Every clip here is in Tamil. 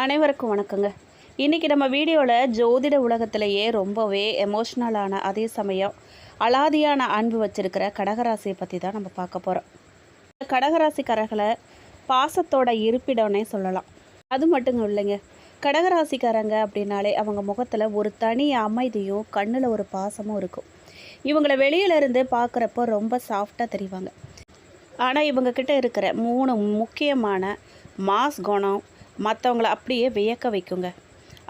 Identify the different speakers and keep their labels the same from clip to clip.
Speaker 1: அனைவருக்கும் வணக்கங்க. இன்றைக்கி நம்ம வீடியோவில் ஜோதிட உலகத்திலேயே ரொம்பவே எமோஷ்னலான, அதே சமயம் அலாதியான அன்பு வச்சுருக்கிற கடகராசியை பற்றி தான் நம்ம பார்க்க போகிறோம். கடகராசிக்காரர்களை பாசத்தோட இருப்பிடம்னே சொல்லலாம். அது மட்டும் இல்லைங்க, கடகராசிக்காரங்க அப்படின்னாலே அவங்க முகத்தில் ஒரு தனி அமைதியும் கண்ணில் ஒரு பாசமும் இருக்கும். இவங்களை வெளியிலேருந்து பார்க்குறப்போ ரொம்ப சாஃப்டாக தெரிவாங்க. ஆனால் இவங்கக்கிட்ட இருக்கிற 3 முக்கியமான மாஸ் குணம் மற்றவங்கள அப்படியே வியக்க வைக்குங்க.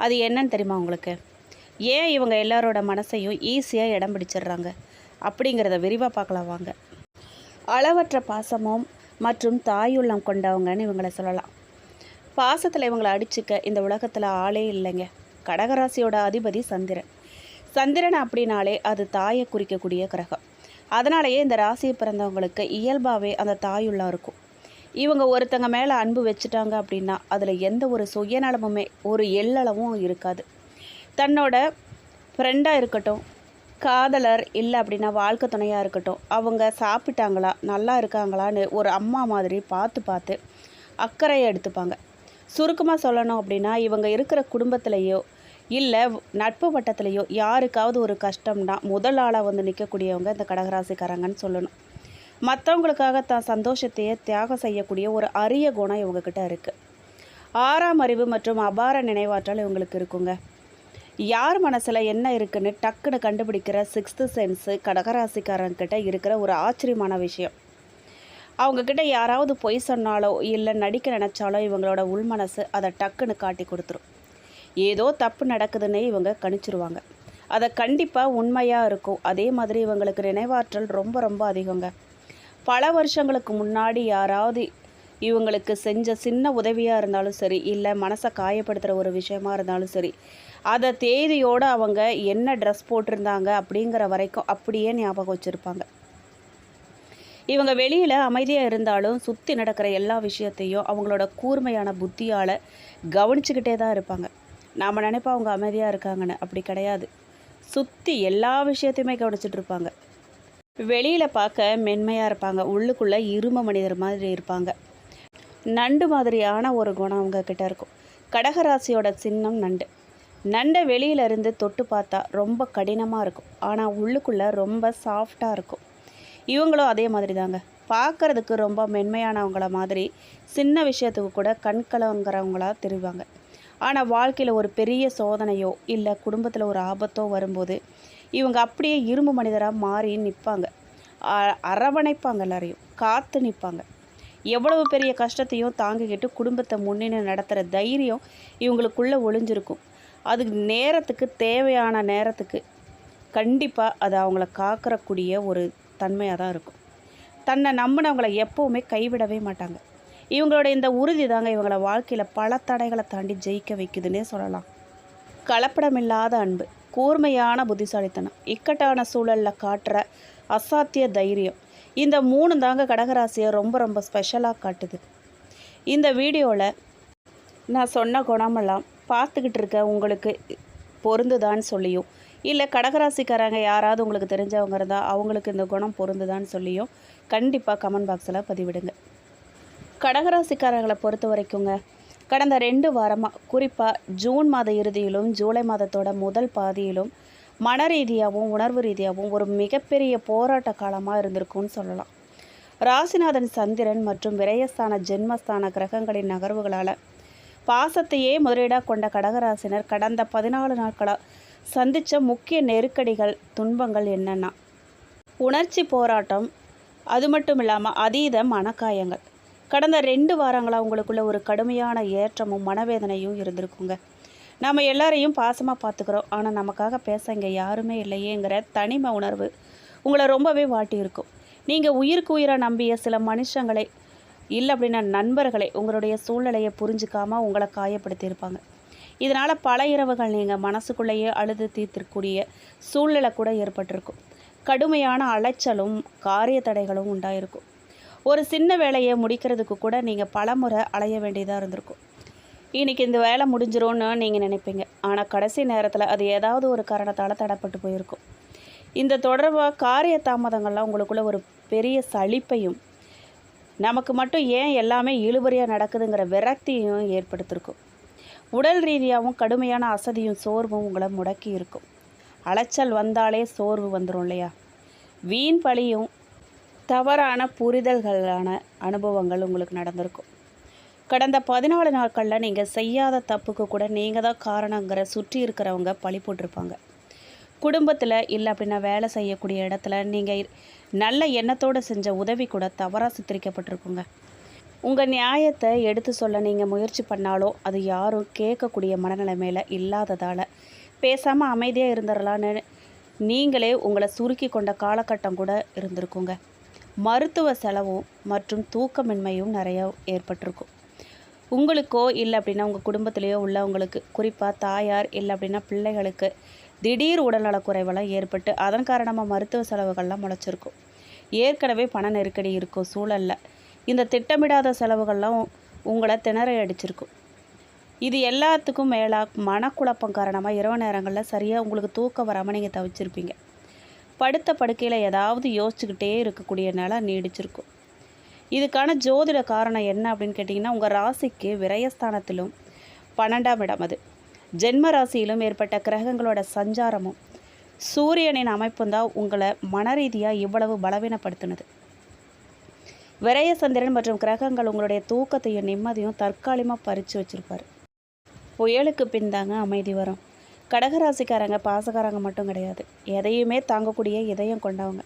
Speaker 1: அது என்னன்னு தெரியுமா உங்களுக்கு? ஏன் இவங்க எல்லாரோட மனசையும் ஈஸியாக இடம் பிடிச்சிடுறாங்க அப்படிங்கிறத விரிவாக பார்க்கலாம் வாங்க. அளவற்ற பாசமும் மற்றும் தாயுள்ளம் கொண்டவங்கன்னு இவங்களை சொல்லலாம். பாசத்தில் இவங்களை அடிச்சுக்க இந்த உலகத்தில் ஆளே இல்லைங்க. கடகராசியோட அதிபதி சந்திரன். சந்திரன் அப்படின்னாலே அது தாயை குறிக்கக்கூடிய கிரகம். அதனாலேயே இந்த ராசியை பிறந்தவங்களுக்கு இயல்பாகவே அந்த தாயுள்ளம் இருக்கும். இவங்க ஒருத்தங்க மேலே அன்பு வச்சுட்டாங்க அப்படின்னா அதில் எந்த ஒரு சுயநலமுமே ஒரு எள்ளளவும் இருக்காது. தன்னோட ஃப்ரெண்டாக இருக்கட்டும், காதலர் இல்லை அப்படின்னா வாழ்க்கை துணையாக இருக்கட்டும், அவங்க சாப்பிட்டாங்களா, நல்லா இருக்காங்களான்னு ஒரு அம்மா மாதிரி பார்த்து அக்கறையை எடுத்துப்பாங்க. சுருக்கமாக சொல்லணும் அப்படின்னா, இவங்க இருக்கிற குடும்பத்திலேயோ இல்லை நட்பு வட்டத்திலேயோ யாருக்காவது ஒரு கஷ்டம்னா முதல் ஆளாக வந்து நிற்கக்கூடியவங்க இந்த கடகராசிக்காரங்கன்னு சொல்லணும். மற்றவங்களுக்காக தான் சந்தோஷத்தையே தியாகம் செய்யக்கூடிய ஒரு அரிய குணம் இவங்கக்கிட்ட இருக்குது. 6ஆம் அறிவு மற்றும் அபார நினைவாற்றல் இவங்களுக்கு இருக்குங்க. யார் மனசில் என்ன இருக்குன்னு டக்குன்னு கண்டுபிடிக்கிற 6th சென்ஸு கடகராசிக்காரங்கிட்ட இருக்கிற ஒரு ஆச்சரியமான விஷயம். அவங்கக்கிட்ட யாராவது பொய் சொன்னாலோ இல்லை நடிக்க நினச்சாலோ இவங்களோட உள்மனசு அதை டக்குன்னு காட்டி கொடுத்துரும். ஏதோ தப்பு நடக்குதுன்னே இவங்க கணிச்சிருவாங்க. அதை கண்டிப்பாக உண்மையாக இருக்கும். அதே மாதிரி இவங்களுக்கு நினைவாற்றல் ரொம்ப அதிகங்க. பல வருஷங்களுக்கு முன்னாடி யாராவது இவங்களுக்கு செஞ்ச சின்ன உதவியாக இருந்தாலும் சரி, இல்லை மனசை காயப்படுத்துகிற ஒரு விஷயமா இருந்தாலும் சரி, அதை தேதியோடு அவங்க என்ன ட்ரெஸ் போட்டிருந்தாங்க அப்படிங்கிற வரைக்கும் அப்படியே ஞாபகம் வச்சுருப்பாங்க. இவங்க வெளியில் அமைதியாக இருந்தாலும் சுற்றி நடக்கிற எல்லா விஷயத்தையும் அவங்களோட கூர்மையான புத்தியால் கவனிச்சுக்கிட்டே தான் இருப்பாங்க. நாம் நினைப்போம் அவங்க அமைதியாக இருக்காங்கன்னு, அப்படி கிடையாது. சுற்றி எல்லா விஷயத்தையுமே கவனிச்சுட்டு இருப்பாங்க. வெளியில் பார்க்க மென்மையாக இருப்பாங்க, உள்ளுக்குள்ளே இரும மனிதர் மாதிரி இருப்பாங்க. நண்டு மாதிரியான ஒரு குணம் அவங்க கிட்ட இருக்கும். கடகராசியோட சின்னம் நண்டு. நண்டை வெளியிலேருந்து தொட்டு பார்த்தா ரொம்ப கடினமாக இருக்கும், ஆனால் உள்ளுக்குள்ளே ரொம்ப சாஃப்டாக இருக்கும். இவங்களும் அதே மாதிரி தாங்க. பார்க்குறதுக்கு ரொம்ப மென்மையானவங்கள மாதிரி, சின்ன விஷயத்துக்கு கூட கண்கலங்கிறவங்களா தெரிவாங்க. ஆனால் வாழ்க்கையில் ஒரு பெரிய சோதனையோ இல்லை குடும்பத்தில் ஒரு ஆபத்தோ வரும்போது இவங்க அப்படியே இரும்பு மனிதராக மாறி நிற்பாங்க. அரவணைப்பாங்க, எல்லாரையும் காத்து நிற்பாங்க. எவ்வளவு பெரிய கஷ்டத்தையும் தாங்கிக்கிட்டு குடும்பத்தை முன்னின்று நடத்துகிற தைரியம் இவங்களுக்குள்ளே ஒளிஞ்சிருக்கும். அதுக்கு நேரத்துக்கு தேவையான நேரத்துக்கு கண்டிப்பாக அது அவங்கள காக்கக்கூடிய ஒரு தன்மையாக தான் இருக்கும். தன்னை நம்பினவங்களை எப்போவுமே கைவிடவே மாட்டாங்க. இவங்களோட இந்த உறுதி தாங்க இவங்கள வாழ்க்கையில் பல தடைகளை தாண்டி ஜெயிக்க வைக்குதுன்னே சொல்லலாம். கலப்படமில்லாத அன்பு, கூர்மையான புத்திசாலித்தனம், இக்கட்டான சூழலில் காட்டுற அசாத்திய தைரியம், இந்த 3 தாங்க கடகராசியை ரொம்ப ஸ்பெஷலாக காட்டுது. இந்த வீடியோவில் நான் சொன்ன குணமெல்லாம் பார்த்துக்கிட்டு இருக்க உங்களுக்கு பொருந்துதான்னு சொல்லியும், இல்லை கடகராசிக்காரங்க யாராவது உங்களுக்கு தெரிஞ்சவங்க இருந்தால் அவங்களுக்கு இந்த குணம் பொருந்துதான்னு சொல்லியும் கண்டிப்பாக கமெண்ட் பாக்ஸில் பதிவிடுங்க. கடகராசிக்காரர்களை பொறுத்த வரைக்குங்க, கடந்த 2 வாரமாக, குறிப்பாக ஜூன் மாத இறுதியிலும் ஜூலை மாதத்தோட முதல் பாதியிலும் மன ரீதியாகவும் உணர்வு ரீதியாகவும் ஒரு மிகப்பெரிய போராட்ட காலமாக இருந்திருக்கும்னு சொல்லலாம். ராசிநாதன் சந்திரன் மற்றும் விரயஸ்தான ஜென்மஸ்தான கிரகங்களின் நகர்வுகளால் பாசத்தையே முதலீடாக கொண்ட கடகராசினர் கடந்த 14 நாட்களாக சந்தித்த முக்கிய நெருக்கடிகள், துன்பங்கள் என்னென்னா, உணர்ச்சி போராட்டம், அது மட்டும் இல்லாமல் அதீத மனக்காயங்கள். கடந்த 2 வாரங்களாக உங்களுக்குள்ள ஒரு கடுமையான ஏற்றமும் மனவேதனையும் இருந்திருக்குங்க. நம்ம எல்லாரையும் பாசமாக பார்த்துக்கிறோம், ஆனால் நமக்காக பேச இங்கே யாருமே இல்லையேங்கிற தனிமை உணர்வு உங்களை ரொம்பவே வாட்டியிருக்கும். நீங்கள் உயிருக்கு உயிராக நம்பிய சில மனுஷங்களை, இல்லை அப்படின்னா நண்பர்களை, உங்களுடைய சூழ்நிலையை புரிஞ்சிக்காமல் உங்களை காயப்படுத்தியிருப்பாங்க. இதனால் பல இரவுகள் நீங்கள் மனசுக்குள்ளேயே அழுது தீர்த்திருக்கக்கூடிய சூழ்நிலை கூட ஏற்பட்டிருக்கும். கடுமையான அலைச்சலும் காரிய தடைகளும் உண்டாயிருக்கும். ஒரு சின்ன வேலையை முடிக்கிறதுக்கு கூட நீங்கள் பல முறை அலைய வேண்டியதாக இருந்திருக்கும். இன்றைக்கி இந்த வேலை முடிஞ்சிரும்னு நீங்கள் நினைப்பீங்க, ஆனால் கடைசி நேரத்தில் அது ஏதாவது ஒரு காரணத்தால் தடைப்பட்டு போயிருக்கும். இந்த தொடர்பாக காரிய தாமதங்கள்லாம் உங்களுக்குள்ள ஒரு பெரிய சலிப்பையும், நமக்கு மட்டும் ஏன் எல்லாமே இழுபறியாக நடக்குதுங்கிற விரக்தியும் ஏற்படுத்தியிருக்கும். உடல் ரீதியாகவும் கடுமையான அசதியும் சோர்வும் உங்களை முடக்கி இருக்கும். அலைச்சல் வந்தாலே சோர்வு வந்துடும் இல்லையா? வீண் பழியும் தவறான புரிதல்களான அனுபவங்கள் உங்களுக்கு நடந்திருக்கும். கடந்த 14 நாட்களில் நீங்கள் செய்யாத தப்புக்கு கூட நீங்கள் தான் காரணங்கிற சுற்றி இருக்கிறவங்க பழி போட்டிருப்பாங்க. குடும்பத்தில் இல்லை அப்படின்னா வேலை செய்யக்கூடிய இடத்துல நீங்கள் நல்ல எண்ணத்தோடு செஞ்ச உதவி கூட தவறாக சித்தரிக்கப்பட்டிருக்குங்க. உங்கள் நியாயத்தை எடுத்து சொல்ல நீங்கள் முயற்சி பண்ணாலும் அது யாரும் கேட்கக்கூடிய மனநிலைமையில் இல்லாததால் பேசாமல் அமைதியாக இருந்துடலான்னு நீங்களே உங்களை சுருக்கி கொண்ட காலகட்டம் கூட இருந்திருக்குங்க. மருத்துவ செலவும் மற்றும் தூக்கமின்மையும் நிறைய ஏற்பட்டிருக்கும். உங்களுக்கோ இல்லை அப்படின்னா உங்கள் குடும்பத்திலேயோ உள்ளவங்களுக்கு, குறிப்பாக தாயார் இல்லை அப்படின்னா பிள்ளைகளுக்கு திடீர் உடல்நலக்குறைவெல்லாம் ஏற்பட்டு அதன் காரணமாக மருத்துவ செலவுகள்லாம் முளைச்சிருக்கும். ஏற்கனவே பண நெருக்கடி இருக்கும் சூழலில் இந்த திட்டமிடாத செலவுகள்லாம் உங்களை திணற அடிச்சிருக்கும். இது எல்லாத்துக்கும் மேலாக மனக்குழப்பம் காரணமாக இரவு நேரங்களில் சரியாக உங்களுக்கு தூக்கம் வராமல் நீங்கள் தவிச்சிருப்பீங்க. படுத்த படுக்கையில் ஏதாவது யோசிச்சுக்கிட்டே இருக்கக்கூடிய நிலை நீடிச்சிருக்கும். இதுக்கான ஜோதிட காரணம் என்ன அப்படின்னு கேட்டிங்கன்னா, உங்கள் ராசிக்கு விரயஸ்தானத்திலும் 12ஆம் இடம், அது ஜென்ம ராசியிலும் ஏற்பட்ட கிரகங்களோட சஞ்சாரமும் சூரியனின் அமைப்பும் தான் உங்களை மன ரீதியாக இவ்வளவு பலவீனப்படுத்தினது. விரய சந்திரன் மற்றும் கிரகங்கள் உங்களுடைய தூக்கத்தையும் நிம்மதியும் தற்காலிகமாக பறித்து வச்சுருப்பார். புயலுக்கு பின் தாங்க அமைதி வரும். கடகராசிக்காரங்க பாசக்காரங்க மட்டும் கிடையாது, எதையுமே தாங்கக்கூடிய இதயம் கொண்டவங்க.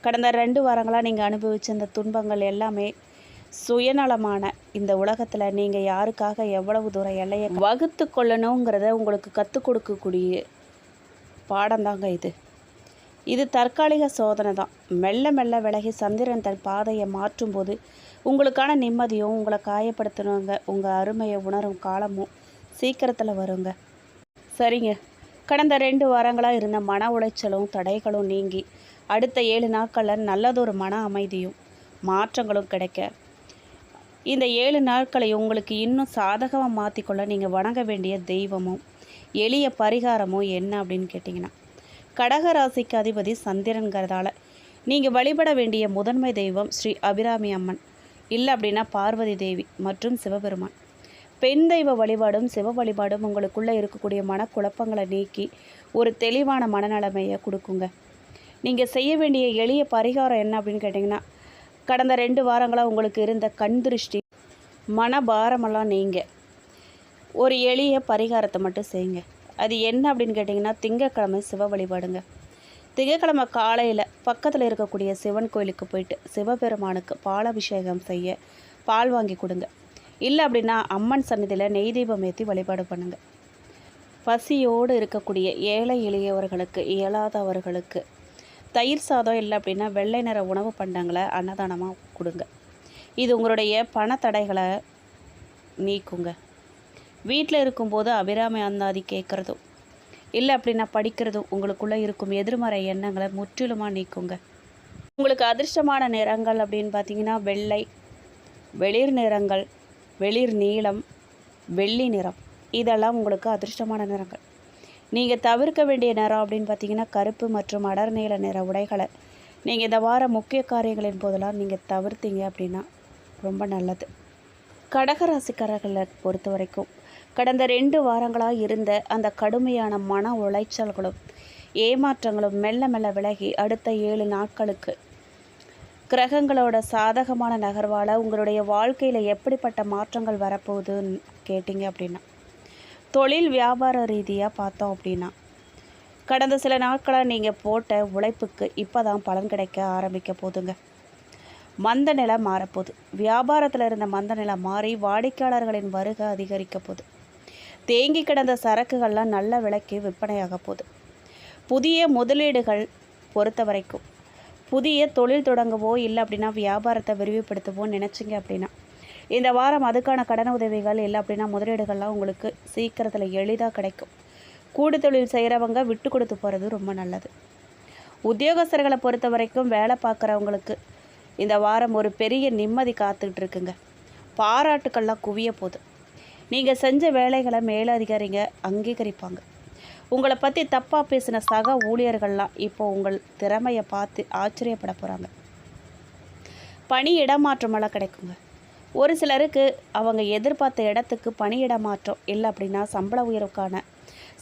Speaker 1: கடந்த 2 வாரங்களாக நீங்கள் அனுபவித்த இந்த துன்பங்கள் எல்லாமே சுயநலமான இந்த உலகத்தில் நீங்கள் யாருக்காக எவ்வளவு தூரம் எல்லையை வகுத்து கொள்ளணுங்கிறத உங்களுக்கு கற்றுக் கொடுக்கக்கூடிய பாடம் தாங்க இது தற்காலிக சோதனை தான். மெல்ல மெல்ல விலகி சந்திரன் தன் பாதையை மாற்றும்போது உங்களுக்கான நிம்மதியும் உங்களை காயப்படுத்தணுங்க உங்கள் அருமையை உணரும் காலமும் சீக்கிரத்தில் வருங்க. சரிங்க, கடந்த 2 வாரங்களாக இருந்த மன உளைச்சலும் தடைகளும் நீங்கி அடுத்த 7 நாட்களில் நல்லதொரு மன அமைதியும் மாற்றங்களும் கிடைக்க, இந்த 7 நாட்களை உங்களுக்கு இன்னும் சாதகமாக மாற்றிக்கொள்ள நீங்கள் வணங்க வேண்டிய தெய்வமும் எளிய பரிகாரமும் என்ன அப்படின்னு கேட்டிங்கன்னா, கடகராசிக்கு அதிபதி சந்திரன்கிறதால நீங்கள் வழிபட வேண்டிய முதன்மை தெய்வம் ஸ்ரீ அபிராமி அம்மன், இல்லை அப்படின்னா பார்வதி தேவி மற்றும் சிவபெருமான். பெண் தெய்வ வழிபாடும் சிவ வழிபாடும் உங்களுக்குள்ளே இருக்கக்கூடிய மனக்குழப்பங்களை நீக்கி ஒரு தெளிவான மனநிலைமையை கொடுக்குங்க. நீங்கள் செய்ய வேண்டிய எளிய பரிகாரம் என்ன அப்படின்னு கேட்டிங்கன்னா, கடந்த 2 வாரங்களாக உங்களுக்கு இருந்த கண் திருஷ்டி மனபாரமெல்லாம் நீங்கள் ஒரு எளிய பரிகாரத்தை மட்டும் செய்யுங்க. அது என்ன அப்படின்னு கேட்டிங்கன்னா, திங்கட்கிழமை சிவ வழிபாடுங்க. திங்கட்கிழமை காலையில் பக்கத்தில் இருக்கக்கூடிய சிவன் கோயிலுக்கு போயிட்டு சிவபெருமானுக்கு பாலாபிஷேகம் செய்ய பால் வாங்கி கொடுங்க. இல்லை அப்படின்னா அம்மன் சன்னதியில் நெய் தீபம் ஏற்றி வழிபாடு பண்ணுங்கள். பசியோடு இருக்கக்கூடிய ஏழை எளியவர்களுக்கு, இயலாதவர்களுக்கு தயிர் சாதம் இல்லை அப்படின்னா வெள்ளை நிற உணவு பண்டங்களை அன்னதானமாக கொடுங்க. இது உங்களுடைய பணத்தடைகளை நீக்குங்க. வீட்டில் இருக்கும்போது அபிராமி அந்தாதி கேட்குறதும் இல்லை அப்படின்னா படிக்கிறதும் உங்களுக்குள்ளே இருக்கும் எதிர்மறை எண்ணங்களை முற்றிலுமாக நீக்குங்க. உங்களுக்கு அதிர்ஷ்டமான நிறங்கள் அப்படின்னு பார்த்தீங்கன்னா வெள்ளை, வெளிர் நிறங்கள், வெளிர் நீலம், வெள்ளி நிறம், இதெல்லாம் உங்களுக்கு அதிர்ஷ்டமான நிறங்கள். நீங்கள் தவிர்க்க வேண்டிய நிறம் அப்படின்னு பார்த்தீங்கன்னா கருப்பு மற்றும் அடர் நீல நிற உடைகளை நீங்கள் இந்த வார முக்கிய காரியங்களின் போதெல்லாம் நீங்கள் தவிர்த்தீங்க அப்படின்னா ரொம்ப நல்லது. கடகராசிக்காரர்களை பொறுத்த வரைக்கும் கடந்த 2 வாரங்களாக இருந்த அந்த கடுமையான மன உளைச்சல்களும் ஏமாற்றங்களும் மெல்ல மெல்ல விலகி அடுத்த 7 நாட்களுக்கு கிரகங்களோட சாதகமான நகர்வால் உங்களுடைய வாழ்க்கையில் எப்படிப்பட்ட மாற்றங்கள் வரப்போகுதுன்னு கேட்டிங்க அப்படின்னா, தொழில் வியாபார ரீதியாக பார்த்தோம் அப்படின்னா கடந்த சில நாட்களாக நீங்கள் போட்ட உழைப்புக்கு இப்போ தான் பலன் கிடைக்க ஆரம்பிக்க போதுங்க. மந்த நிலை மாறப்போகுது. வியாபாரத்தில் இருந்த மந்த நிலை மாறி வாடிக்கையாளர்களின் வருகை அதிகரிக்க போகுது. தேங்கி கிடந்த சரக்குகள்லாம் நல்ல விலைக்கு விற்பனையாக போகுது. புதிய முதலீடுகள் பொறுத்த வரைக்கும் புதிய தொழில் தொடங்கவோ இல்லை அப்படின்னா வியாபாரத்தை விரிவுபடுத்தவோ நினச்சிங்க அப்படின்னா இந்த வாரம் அதுக்கான கடன் உதவிகள் இல்லை அப்படின்னா முதலீடுகள்லாம் உங்களுக்கு சீக்கிரத்தில் எளிதாக கிடைக்கும். கூடு தொழில் செய்கிறவங்க விட்டு கொடுத்து போகிறது ரொம்ப நல்லது. உத்தியோகஸ்தர்களை பொறுத்த வரைக்கும் வேலை பார்க்குறவங்களுக்கு இந்த வாரம் ஒரு பெரிய நிம்மதி காத்துக்கிட்டு இருக்குங்க. பாராட்டுக்கள்லாம் குவிய போகுது. நீங்கள் செஞ்ச வேலைகளை மேலதிகாரிங்க அங்கீகரிப்பாங்க. உங்களை பற்றி தப்பாக பேசின சக ஊழியர்கள்லாம் இப்போ உங்கள் திறமையை பார்த்து ஆச்சரியப்பட போகிறாங்க. பணி இடமாற்றமெல்லாம் கிடைக்குங்க. ஒரு சிலருக்கு அவங்க எதிர்பார்த்த இடத்துக்கு பணியிட மாற்றம் இல்லை அப்படின்னா சம்பள உயர்வுக்கான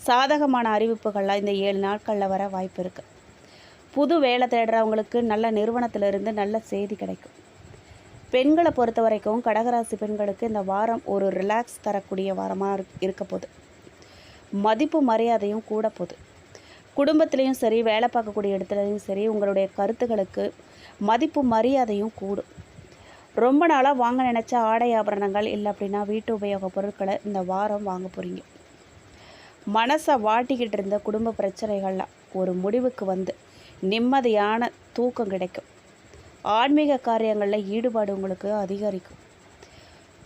Speaker 1: சாதகமான அறிவிப்புகள்லாம் இந்த 7 நாட்களில் வர வாய்ப்பு இருக்குது. புது வேலை தேடுறவங்களுக்கு நல்ல நிறுவனத்திலிருந்து நல்ல செய்தி கிடைக்கும். பெண்களை பொறுத்த வரைக்கும் கடகராசி பெண்களுக்கு இந்த வாரம் ஒரு ரிலாக்ஸ் தரக்கூடிய வாரமாக இருக்க போகுது. மதிப்பு மரியாதையும் கூட போகுது. குடும்பத்துலேயும் சரி, வேலை பார்க்கக்கூடிய இடத்துலையும் சரி, உங்களுடைய கருத்துக்களுக்கு மதிப்பு மரியாதையும் கூடும். ரொம்ப நாளாக வாங்க நினச்ச ஆடை ஆபரணங்கள் இல்லை அப்படின்னா வீட்டு உபயோக பொருட்களை இந்த வாரம் வாங்க போகிறீங்க. மனசை வாட்டிக்கிட்டு இருந்த குடும்ப பிரச்சனைகள்லாம் ஒரு முடிவுக்கு வந்து நிம்மதியான தூக்கம் கிடைக்கும். ஆன்மீக காரியங்களில் ஈடுபாடு உங்களுக்கு அதிகரிக்கும்.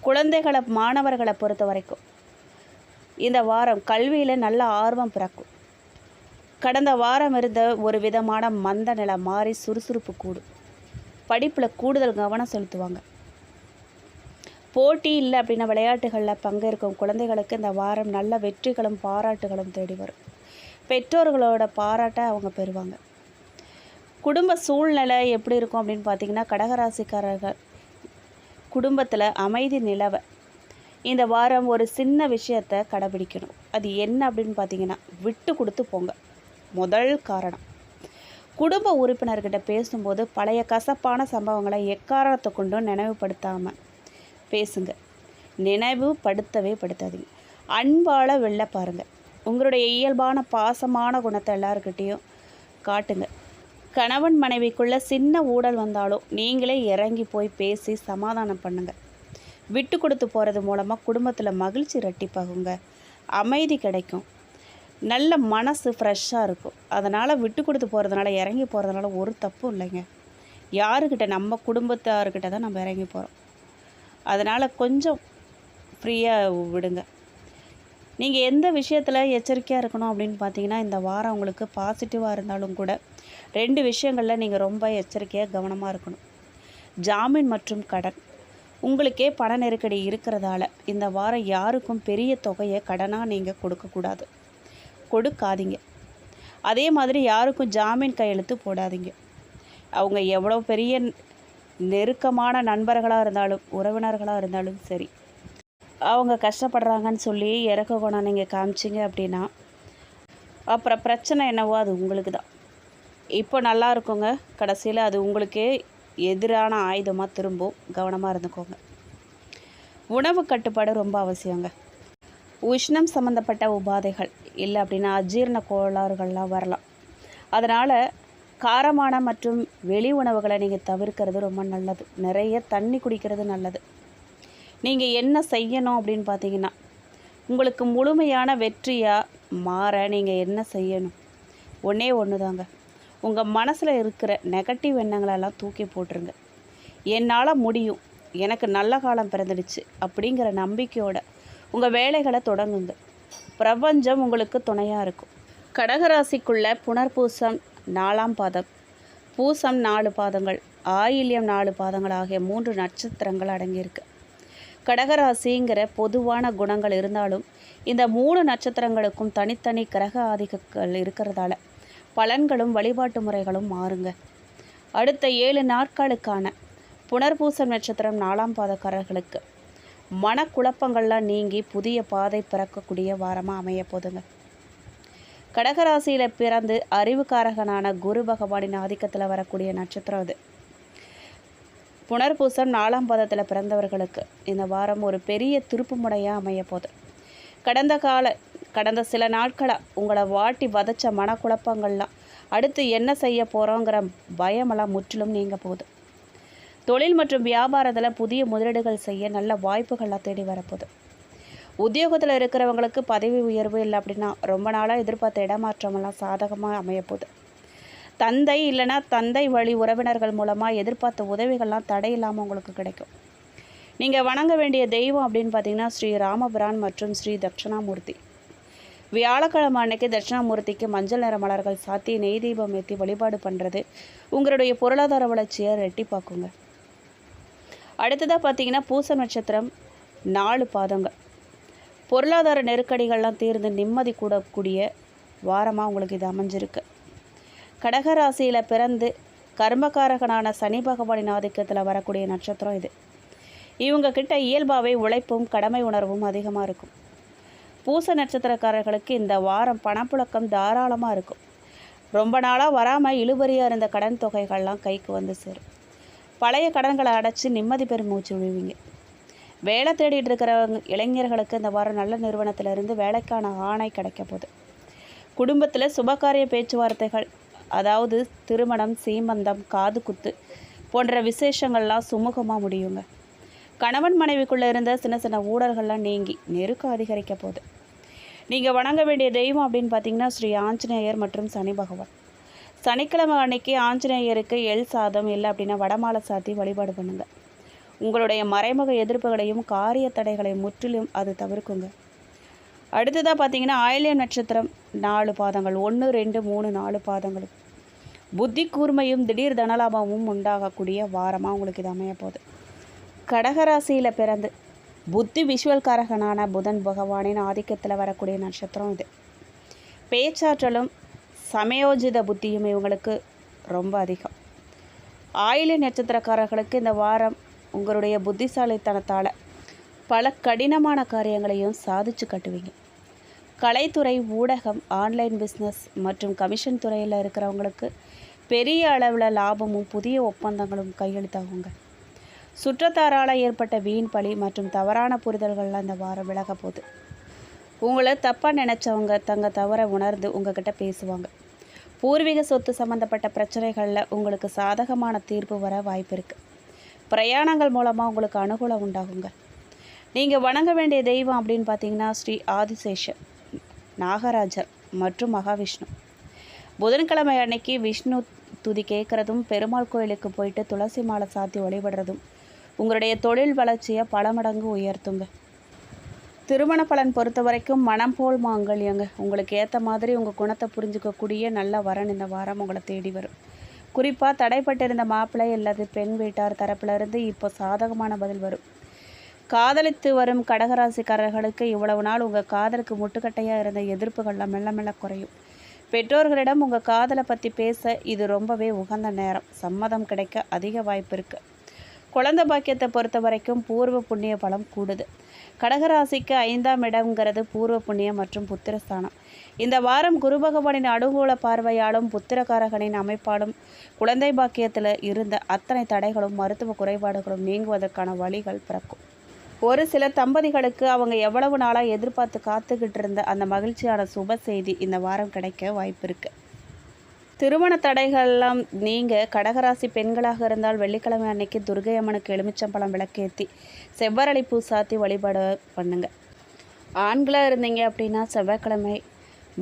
Speaker 1: குழந்தைகளை மாணவர்களை பொறுத்த வரைக்கும் இந்த வாரம் கல்வியில் நல்ல ஆர்வம் பிறக்கும். கடந்த வாரம் இருந்த ஒரு விதமான மந்த நிலை மாறி சுறுசுறுப்பு கூடும். படிப்பில் கூடுதல் கவனம் செலுத்துவாங்க. போட்டி இல்லை அப்படின்னா விளையாட்டுகளில் பங்கேற்கும் குழந்தைகளுக்கு இந்த வாரம் நல்ல வெற்றிகளும் பாராட்டுகளும் தேடி வரும். பெற்றோர்களோட பாராட்டை அவங்க பெறுவாங்க. குடும்ப சூழ்நிலை எப்படி இருக்கும் அப்படின்னு பார்த்தீங்கன்னா, கடகராசிக்காரர்கள் குடும்பத்தில் அமைதி நிலவை இந்த வாரம் ஒரு சின்ன விஷயத்தை கடைபிடிக்கணும். அது என்ன அப்படின்னு பார்த்தீங்கன்னா, விட்டு கொடுத்து போங்க. முதல் காரணம், குடும்ப உறுப்பினர்கிட்ட பேசும்போது பழைய கசப்பான சம்பவங்களை எக்காரணத்தை கொண்டும் நினைவுபடுத்தாமல் பேசுங்க. நினைவுபடுத்தவே படுத்தாதீங்க. அன்பால் வெளில பாருங்கள். உங்களுடைய இயல்பான பாசமான குணத்தை எல்லாருக்கிட்டேயும் காட்டுங்க. கணவன் மனைவிக்குள்ளே சின்ன ஊடல் வந்தாலும் நீங்களே இறங்கி போய் பேசி சமாதானம் பண்ணுங்கள். விட்டு கொடுத்து போகிறது மூலமாக குடும்பத்தில் மகிழ்ச்சி இரட்டிப்பாகுங்க. அமைதி கிடைக்கும். நல்ல மனசு ஃப்ரெஷ்ஷாக இருக்கும். அதனால் விட்டு கொடுத்து போகிறதுனால, இறங்கி போகிறதுனால ஒரு தப்பும் இல்லைங்க. யாருக்கிட்ட? நம்ம குடும்பத்தார்கிட்ட தான் நம்ம இறங்கி போகிறோம். அதனால் கொஞ்சம் ஃப்ரீயாக விடுங்க. நீங்கள் எந்த விஷயத்தில் எச்சரிக்கையாக இருக்கணும் அப்படின்னு பார்த்தீங்கன்னா, இந்த வாரம் உங்களுக்கு பாசிட்டிவாக இருந்தாலும் கூட 2 விஷயங்களில் நீங்கள் ரொம்ப எச்சரிக்கையாக கவனமாக இருக்கணும். ஜாமீன் மற்றும் கடன். உங்களுக்கே பண நெருக்கடி இருக்கிறதால இந்த வாரம் யாருக்கும் பெரிய தொகையை கடனாக நீங்கள் கொடுக்கக்கூடாது, கொடுக்காதீங்க. அதே மாதிரி யாருக்கும் ஜாமீன் கையெழுத்து போடாதீங்க. அவங்க எவ்வளோ பெரிய நெருக்கமான நண்பர்களாக இருந்தாலும் உறவினர்களாக இருந்தாலும் சரி, அவங்க கஷ்டப்படுறாங்கன்னு சொல்லி இறக்க குணம் நீங்கள் காமிச்சிங்க அப்படின்னா அப்புறம் பிரச்சனை என்னவோ அது உங்களுக்கு தான். இப்போ நல்லா இருக்குங்க, கடைசியில் அது உங்களுக்கே எதிரான ஆயுதமாக திரும்பும். கவனமாக இருந்துக்கோங்க. உணவு கட்டுப்பாடு ரொம்ப அவசியங்க. உஷ்ணம் சம்மந்தப்பட்ட உபாதைகள் இல்லை அப்படின்னா அஜீரண கோளாறுகள்லாம் வரலாம். அதனால் காரமான மற்றும் வெளி உணவுகளை நீங்கள் தவிர்க்கிறது ரொம்ப நல்லது. நிறைய தண்ணி குடிக்கிறது நல்லது. நீங்கள் என்ன செய்யணும் அப்படின்னு பார்த்தீங்கன்னா, உங்களுக்கு முழுமையான வெற்றியாக மாற நீங்கள் என்ன செய்யணும்? ஒன்றே ஒன்று தாங்க. உங்கள் மனசில் இருக்கிற நெகட்டிவ் எண்ணங்களெல்லாம் தூக்கி போட்டுருங்க. என்னால் முடியும், எனக்கு நல்ல காலம் பிறந்துடுச்சு அப்படிங்கிற நம்பிக்கையோட உங்கள் வேலைகளை தொடங்குங்க. பிரபஞ்சம் உங்களுக்கு துணையாக இருக்கும். கடகராசிக்குள்ள புனர்பூசம் 4ஆம் பாதம், பூசம் 4 பாதங்கள், ஆயில்யம் 4 பாதங்கள் ஆகிய 3 நட்சத்திரங்கள் அடங்கியிருக்கு. கடகராசிங்கிற பொதுவான குணங்கள் இருந்தாலும் இந்த 3 நட்சத்திரங்களுக்கும் தனித்தனி கிரக ஆதிக்கங்கள் இருக்கிறதால பலன்களும் வழிபாட்டு முறைகளும் மாறுங்க. அடுத்த 7 நாட்களுக்கான புனர்பூசம் நட்சத்திரம் 4ஆம் பாதக்காரர்களுக்கு மனக்குழப்பங்கள்லாம் நீங்கி புதிய பாதை பிறக்கக்கூடிய வாரமாக அமைய போதுங்க. கடகராசியில் பிறந்து அறிவுக்காரகனான குரு பகவானின் ஆதிக்கத்தில் வரக்கூடிய நட்சத்திரம் அது. புனர்பூசம் 4ஆம் பாதத்தில் பிறந்தவர்களுக்கு இந்த வாரம் ஒரு பெரிய திருப்பு முறையாக அமைய போகுது. கடந்த சில நாட்களாக உங்களை வாட்டி வதச்ச மனக்குழப்பங்கள்லாம் அடுத்து என்ன செய்ய போகிறோங்கிற பயமெல்லாம் முற்றிலும் நீங்க போகுது. தொழில் மற்றும் வியாபாரத்தில் புதிய முதலீடுகள் செய்ய நல்ல வாய்ப்புகள்லாம் தேடி வரப்போகுது. உத்தியோகத்தில் இருக்கிறவங்களுக்கு பதவி உயர்வு இல்லை அப்படின்னா ரொம்ப நாளாக எதிர்பார்த்த இடமாற்றமெல்லாம் சாதகமாக அமையப்போகுது. தந்தை இல்லைன்னா தந்தை வழி உறவினர்கள் மூலமாக எதிர்பார்த்த உதவிகள்லாம் தடையில்லாமல் உங்களுக்கு கிடைக்கும். நீங்கள் வணங்க வேண்டிய தெய்வம் அப்படின்னு பார்த்தீங்கன்னா ஸ்ரீ ராமபிரான் மற்றும் ஸ்ரீ தட்சிணாமூர்த்தி. வியாழக்கிழமை அன்னைக்கு தட்சிணாமூர்த்திக்கு மஞ்சள் நிற மலர்கள் சாத்தி நெய் தீபம் ஏற்றி வழிபாடு பண்ணுறது உங்களுடைய பொருளாதார வளர்ச்சியை ரெட்டிப்பாக்குங்க. அடுத்ததாக பார்த்தீங்கன்னா பூச நட்சத்திரம் 4 பாதங்கள். பொருளாதார நெருக்கடிகள்லாம் தீர்ந்து நிம்மதி கூடக்கூடிய வாரமாக உங்களுக்கு இது அமைஞ்சிருக்கு. கடகராசியில் பிறந்து கர்மகாரகனான சனி பகவானின் ஆதிக்கத்தில் வரக்கூடிய நட்சத்திரம் இது. இவங்க கிட்ட இயல்பாகவே உழைப்பும் கடமை உணர்வும் அதிகமாக இருக்கும். பூச நட்சத்திரக்காரர்களுக்கு இந்த வாரம் பணப்புழக்கம் தாராளமாக இருக்கும். ரொம்ப நாளாக வராமல் இழுபறியாக இருந்த கடன் தொகைகள்லாம் கைக்கு வந்து சேரும். பழைய கடன்களை அடைச்சி நிம்மதி பெரும் மூச்சு விழுவீங்க. வேலை தேடிட்டு இருக்கிறவங்க இளைஞர்களுக்கு இந்த வாரம் நல்ல நிறுவனத்திலிருந்து வேலைக்கான ஆணை கிடைக்க போகுது. குடும்பத்தில் சுபகாரிய பேச்சுவார்த்தைகள், அதாவது திருமணம், சீமந்தம், காது குத்து போன்ற விசேஷங்கள்லாம் சுமூகமாக முடியுங்க. கணவன் மனைவிக்குள்ளே இருந்த சின்ன சின்ன ஊழல்கள்லாம் நீங்கி நெருக்கம் அதிகரிக்க போகுது. நீங்கள் வணங்க வேண்டிய தெய்வம் அப்படின்னு பார்த்தீங்கன்னா ஸ்ரீ ஆஞ்சநேயர் மற்றும் சனி பகவான். சனிக்கிழமை அன்னைக்கு ஆஞ்சநேயருக்கு எள் சாதம் இல்லை அப்படின்னா வடமாலை சாத்தி வழிபாடு பண்ணுங்கள். உங்களுடைய மறைமுக எதிர்ப்புகளையும் காரிய தடைகளையும் முற்றிலும் அது தவிர்க்குங்க. அடுத்ததாக பார்த்தீங்கன்னா ஆயில்யம் நட்சத்திரம் 4 பாதங்கள் 1, 2, 3, 4 பாதங்களும் புத்தி கூர்மையும் திடீர் தனலாபமும் உண்டாகக்கூடிய வாரமாக உங்களுக்கு இது அமைய போகுது. கடகராசியில் பிறந்து புத்தி விஷுவல்காரகனான புதன் பகவானின் ஆதிக்கத்தில் வரக்கூடிய நட்சத்திரம் இது. பேச்சாற்றலும் சமயோஜித புத்தியும் இவங்களுக்கு ரொம்ப அதிகம். ஆயில்ய நட்சத்திரக்காரர்களுக்கு இந்த வாரம் உங்களுடைய புத்திசாலித்தனத்தால் பல கடினமான காரியங்களையும் சாதிச்சு கட்டுவீங்க. கலைத்துறை, ஊடகம், ஆன்லைன் பிஸ்னஸ் மற்றும் கமிஷன் துறையில் இருக்கிறவங்களுக்கு பெரிய அளவில் லாபமும் புதிய ஒப்பந்தங்களும் கையெழுத்தாகுங்க. சுற்றத்தாரால் ஏற்பட்ட வீண் பழி மற்றும் தவறான புரிதல்கள்லாம் இந்த வாரம் விலக போகுது. உங்களை தப்பாக நினச்சவங்க தவறை உணர்ந்து உங்ககிட்ட பேசுவாங்க. பூர்வீக சொத்து சம்மந்தப்பட்ட பிரச்சனைகளில் உங்களுக்கு சாதகமான தீர்ப்பு வர வாய்ப்பு இருக்குது. பிரயாணங்கள் மூலமாக உங்களுக்கு அனுகூலம் உண்டாகுங்க. நீங்கள் வணங்க வேண்டிய தெய்வம் அப்படின்னு பார்த்தீங்கன்னா ஸ்ரீ ஆதிசேஷர், நாகராஜர் மற்றும் மகாவிஷ்ணு. புதன்கிழமை அன்னைக்கு விஷ்ணு துதி கேட்குறதும், பெருமாள் கோயிலுக்கு போயிட்டு துளசி மாலை சாத்தி வழிபடுறதும் உங்களுடைய தொழில் வளர்ச்சியை பல மடங்கு உயர்த்துங்க. திருமண பலன் பொறுத்த வரைக்கும் மனம் போல் மாங்கல்யங்க. உங்களுக்கு ஏற்ற மாதிரி உங்கள் குணத்தை புரிஞ்சுக்கக்கூடிய நல்ல வரன் இந்த வாரம் உங்களை தேடி வரும். குறிப்பாக தடைப்பட்டிருந்த மாப்பிள்ளை அல்லது பெண் வீட்டார் தரப்பிலிருந்து இப்போ சாதகமான பதில் வரும். காதலித்து வரும் கடகராசிக்காரர்களுக்கு இவ்வளவு நாள் உங்கள் காதலுக்கு முட்டுக்கட்டையாக இருந்த எதிர்ப்புகள்லாம் மெல்ல மெல்ல குறையும். பெற்றோர்களிடம் உங்கள் காதலை பற்றி பேச இது ரொம்பவே உகந்த நேரம். சம்மதம் கிடைக்க அதிக வாய்ப்பு இருக்குது. குழந்தை பாக்கியத்தை பொறுத்த வரைக்கும் பூர்வ புண்ணிய பலம் கூடுது. கடகராசிக்கு 5ஆம் இடம்ங்கிறது பூர்வ புண்ணியம் மற்றும் புத்திரஸ்தானம். இந்த வாரம் குரு பகவானின் அனுகூல பார்வையாலும் புத்திரகாரகனின் அமைப்பாலும் குழந்தை பாக்கியத்தில் இருந்த அத்தனை தடைகளும் மருத்துவ குறைபாடுகளும் நீங்குவதற்கான வழிகள் பிறக்கும். ஒரு சில தம்பதிகளுக்கு அவங்க எவ்வளவு நாளாக எதிர்பார்த்து காத்துக்கிட்டு இருந்த அந்த மகிழ்ச்சியான சுப செய்தி இந்த வாரம் கிடைக்க வாய்ப்பு இருக்குது. திருமண தடைகள்லாம் நீங்கள் கடகராசி பெண்களாக இருந்தால் வெள்ளிக்கிழமை அன்னைக்கு துர்கை அம்மனுக்கு எலுமிச்சம்பழம் விளக்கேற்றி செவ்வரளி பூ சாத்தி வழிபாடு பண்ணுங்கள். ஆண்களாக இருந்தீங்க அப்படின்னா செவ்வாய்க்கிழமை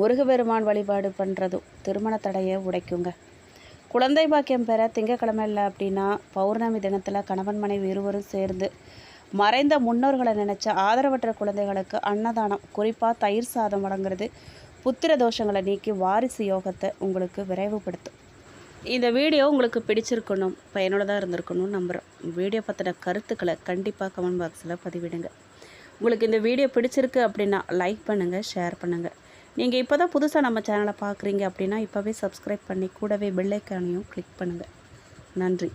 Speaker 1: முருகபெருமான் வழிபாடு பண்ணுறதும் திருமண தடையை உடைக்குங்க. குழந்தை பாக்கியம் பெற திங்கக்கிழமை இல்லை அப்படின்னா பௌர்ணமி தினத்தில் கணவன் மனைவி இருவரும் சேர்ந்து மறைந்த முன்னோர்களை நினச்ச ஆதரவற்ற குழந்தைகளுக்கு அன்னதானம், குறிப்பாக தயிர் சாதம் வழங்குறது புத்திர தோஷங்களை நீக்கி வாரிசு யோகத்தை உங்களுக்கு விரைவுபடுத்தும். இந்த வீடியோ உங்களுக்கு பிடிச்சிருக்கணும், பயனுள்ளதாக இருந்திருக்கணும்னு நம்புகிறோம். வீடியோ பற்றின கருத்துக்களை கண்டிப்பாக கமெண்ட் பாக்ஸில் பதிவிடுங்க. உங்களுக்கு இந்த வீடியோ பிடிச்சிருக்கு அப்படின்னா லைக் பண்ணுங்கள், ஷேர் பண்ணுங்கள். நீங்கள் இப்போ தான் புதுசாக நம்ம சேனலை பார்க்குறீங்க அப்படின்னா இப்போவே சப்ஸ்கிரைப் பண்ணி கூடவே பெல் ஐக்கானையும் கிளிக் பண்ணுங்கள். நன்றி.